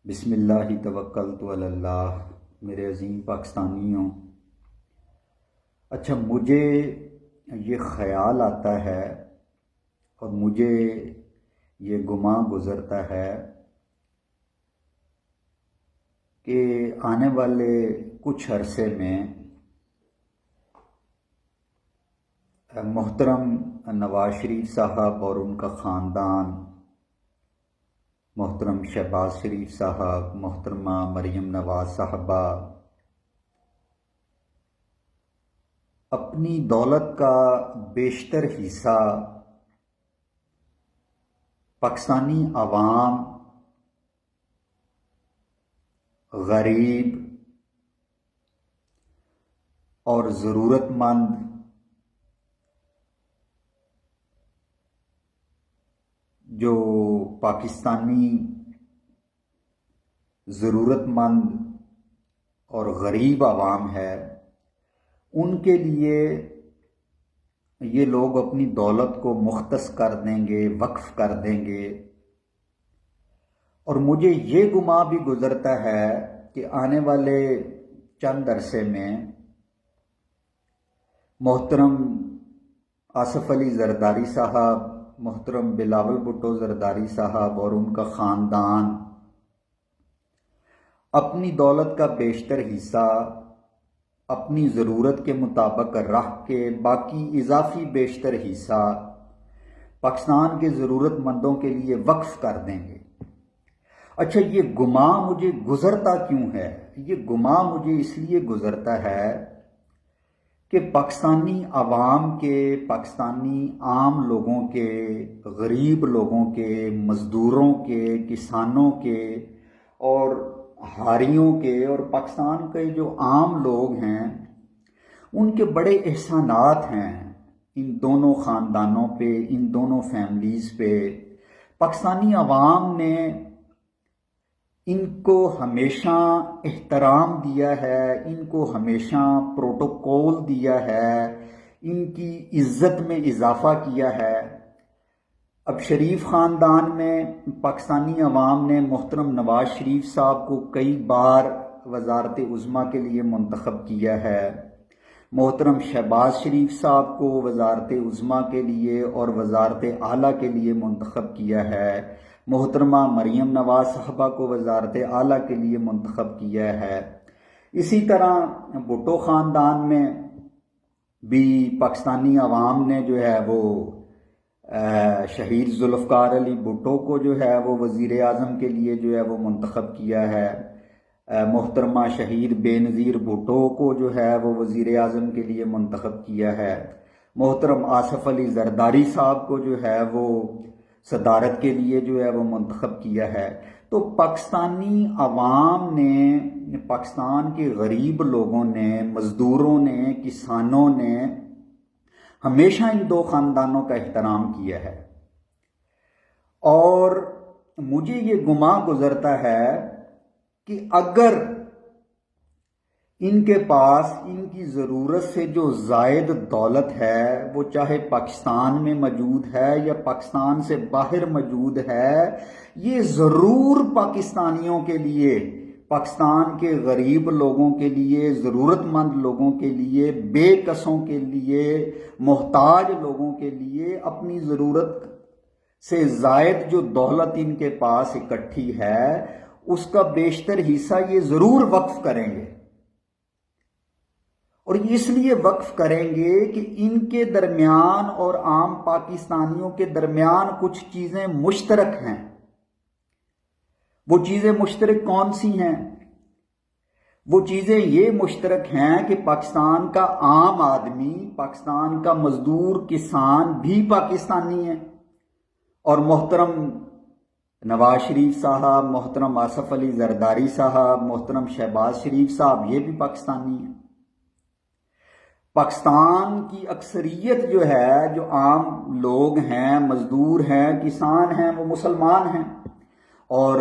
بسم اللہ توکلت علی اللہ۔ میرے عظیم پاکستانیوں، اچھا مجھے یہ خیال آتا ہے اور مجھے یہ گمان گزرتا ہے کہ آنے والے کچھ عرصے میں محترم نواز شریف صاحب اور ان کا خاندان، محترم شہباز شریف صاحب، محترمہ مریم نواز صاحبہ اپنی دولت کا بیشتر حصہ پاکستانی عوام، غریب اور ضرورت مند جو پاکستانی ضرورت مند اور غریب عوام ہے ان کے لیے یہ لوگ اپنی دولت کو مختص کر دیں گے، وقف کر دیں گے۔ اور مجھے یہ گمان بھی گزرتا ہے کہ آنے والے چند عرصے میں محترم آصف علی زرداری صاحب، محترم بلاول بھٹو زرداری صاحب اور ان کا خاندان اپنی دولت کا بیشتر حصہ اپنی ضرورت کے مطابق رکھ کے باقی اضافی بیشتر حصہ پاکستان کے ضرورت مندوں کے لیے وقف کر دیں گے۔ اچھا یہ گمان مجھے گزرتا کیوں ہے؟ یہ گمان مجھے اس لیے گزرتا ہے کہ پاکستانی عوام کے، پاکستانی عام لوگوں کے، غریب لوگوں کے، مزدوروں کے، کسانوں کے اور ہاریوں کے اور پاکستان کے جو عام لوگ ہیں ان کے بڑے احسانات ہیں ان دونوں خاندانوں پہ، ان دونوں فیملیز پہ۔ پاکستانی عوام نے ان کو ہمیشہ احترام دیا ہے، ان کو ہمیشہ پروٹوکول دیا ہے، ان کی عزت میں اضافہ کیا ہے۔ اب شریف خاندان میں پاکستانی عوام نے محترم نواز شریف صاحب کو کئی بار وزارت عظمیٰ کے لیے منتخب کیا ہے، محترم شہباز شریف صاحب کو وزارت عظمیٰ کے لیے اور وزارت اعلیٰ کے لیے منتخب کیا ہے، محترمہ مریم نواز صاحبہ کو وزارت اعلیٰ کے لیے منتخب کیا ہے۔ اسی طرح بھٹو خاندان میں بھی پاکستانی عوام نے جو ہے وہ شہید ذوالفقار علی بھٹو کو جو ہے وہ وزیر اعظم کے لیے جو ہے وہ منتخب کیا ہے، محترمہ شہید بے نظیر بھٹو کو جو ہے وہ وزیر اعظم کے لیے منتخب کیا ہے، محترم آصف علی زرداری صاحب کو جو ہے وہ صدارت کے لیے جو ہے وہ منتخب کیا ہے۔ تو پاکستانی عوام نے، پاکستان کے غریب لوگوں نے، مزدوروں نے، کسانوں نے ہمیشہ ان دو خاندانوں کا احترام کیا ہے۔ اور مجھے یہ گمان گزرتا ہے کہ اگر ان کے پاس ان کی ضرورت سے جو زائد دولت ہے وہ چاہے پاکستان میں موجود ہے یا پاکستان سے باہر موجود ہے، یہ ضرور پاکستانیوں کے لیے، پاکستان کے غریب لوگوں کے لیے، ضرورت مند لوگوں کے لیے، بے کسوں کے لیے، محتاج لوگوں کے لیے اپنی ضرورت سے زائد جو دولت ان کے پاس اکٹھی ہے اس کا بیشتر حصہ یہ ضرور وقف کریں گے۔ اور اس لیے وقف کریں گے کہ ان کے درمیان اور عام پاکستانیوں کے درمیان کچھ چیزیں مشترک ہیں۔ وہ چیزیں مشترک کون سی ہیں؟ وہ چیزیں یہ مشترک ہیں کہ پاکستان کا عام آدمی، پاکستان کا مزدور، کسان بھی پاکستانی ہے، اور محترم نواز شریف صاحب، محترم آصف علی زرداری صاحب، محترم شہباز شریف صاحب یہ بھی پاکستانی ہیں۔ پاکستان کی اکثریت جو ہے، جو عام لوگ ہیں، مزدور ہیں، کسان ہیں، وہ مسلمان ہیں، اور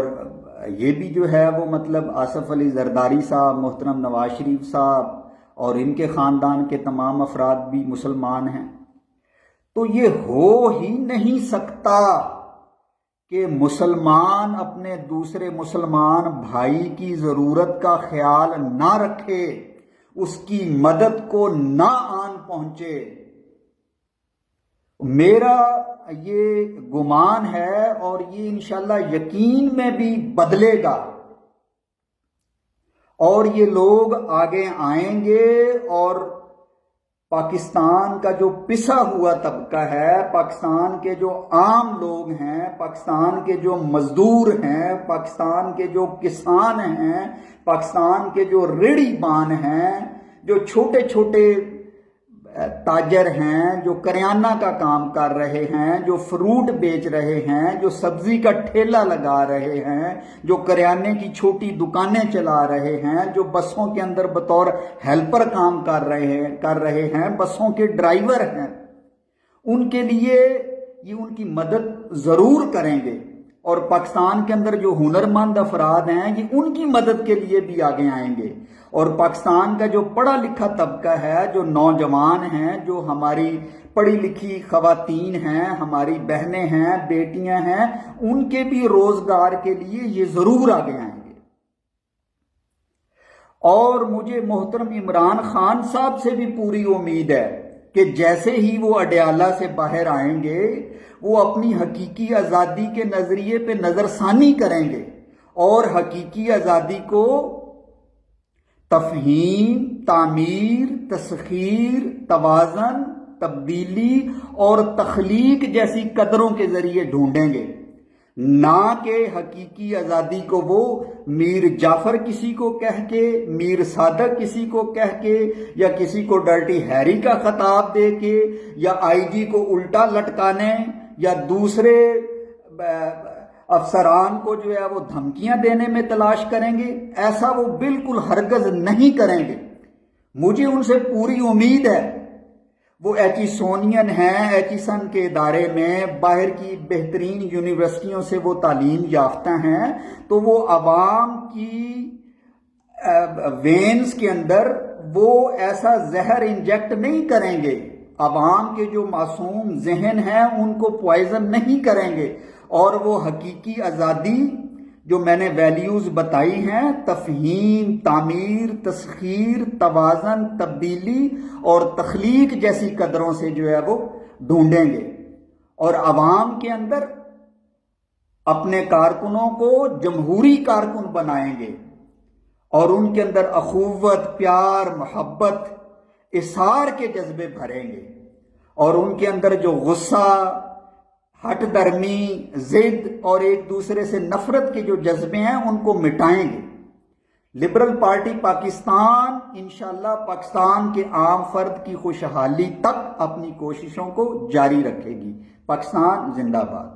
یہ بھی جو ہے وہ مطلب آصف علی زرداری صاحب، محترم نواز شریف صاحب اور ان کے خاندان کے تمام افراد بھی مسلمان ہیں۔ تو یہ ہو ہی نہیں سکتا کہ مسلمان اپنے دوسرے مسلمان بھائی کی ضرورت کا خیال نہ رکھے، اس کی مدد کو نہ آن پہنچے۔ میرا یہ گمان ہے اور یہ انشاءاللہ یقین میں بھی بدلے گا، اور یہ لوگ آگے آئیں گے اور پاکستان کا جو پسا ہوا طبقہ ہے، پاکستان کے جو عام لوگ ہیں، پاکستان کے جو مزدور ہیں، پاکستان کے جو کسان ہیں، پاکستان کے جو ریڑھی بان ہیں، جو چھوٹے چھوٹے تاجر ہیں، جو کریانہ کا کام کر رہے ہیں، جو فروٹ بیچ رہے ہیں، جو سبزی کا ٹھیلا لگا رہے ہیں، جو کریانے کی چھوٹی دکانیں چلا رہے ہیں، جو بسوں کے اندر بطور ہیلپر کام کر رہے ہیں، بسوں کے ڈرائیور ہیں، ان کے لیے یہ ان کی مدد ضرور کریں گے۔ اور پاکستان کے اندر جو ہنرمند افراد ہیں یہ ان کی مدد کے لیے بھی آگے آئیں گے، اور پاکستان کا جو پڑھا لکھا طبقہ ہے، جو نوجوان ہیں، جو ہماری پڑھی لکھی خواتین ہیں، ہماری بہنیں ہیں، بیٹیاں ہیں، ان کے بھی روزگار کے لیے یہ ضرور آگے آئیں گے۔ اور مجھے محترم عمران خان صاحب سے بھی پوری امید ہے کہ جیسے ہی وہ اڈیالہ سے باہر آئیں گے، وہ اپنی حقیقی آزادی کے نظریے پہ نظر ثانی کریں گے، اور حقیقی آزادی کو تفہیم، تعمیر، تسخیر، توازن، تبدیلی اور تخلیق جیسی قدروں کے ذریعے ڈھونڈیں گے، نہ کہ حقیقی آزادی کو وہ میر جعفر کسی کو کہہ کے، میر صادق کسی کو کہہ کے، یا کسی کو ڈرٹی ہیری کا خطاب دے کے، یا آئی جی کو الٹا لٹکانے، یا دوسرے افسران کو جو ہے وہ دھمکیاں دینے میں تلاش کریں گے۔ ایسا وہ بالکل ہرگز نہیں کریں گے۔ مجھے ان سے پوری امید ہے۔ وہ ایچیسونین ہیں، ایچیسن کے ادارے میں باہر کی بہترین یونیورسٹیوں سے وہ تعلیم یافتہ ہیں، تو وہ عوام کی وینز کے اندر وہ ایسا زہر انجیکٹ نہیں کریں گے، عوام کے جو معصوم ذہن ہیں ان کو پوائزن نہیں کریں گے، اور وہ حقیقی آزادی جو میں نے ویلیوز بتائی ہیں، تفہیم، تعمیر، تسخیر، توازن، تبدیلی اور تخلیق جیسی قدروں سے جو ہے وہ ڈھونڈیں گے، اور عوام کے اندر اپنے کارکنوں کو جمہوری کارکن بنائیں گے، اور ان کے اندر اخوت، پیار، محبت، اثار کے جذبے بھریں گے، اور ان کے اندر جو غصہ، ہٹ درمی، ضد اور ایک دوسرے سے نفرت کے جو جذبے ہیں ان کو مٹائیں گے۔ لبرل پارٹی پاکستان انشاءاللہ پاکستان کے عام فرد کی خوشحالی تک اپنی کوششوں کو جاری رکھے گی۔ پاکستان زندہ باد۔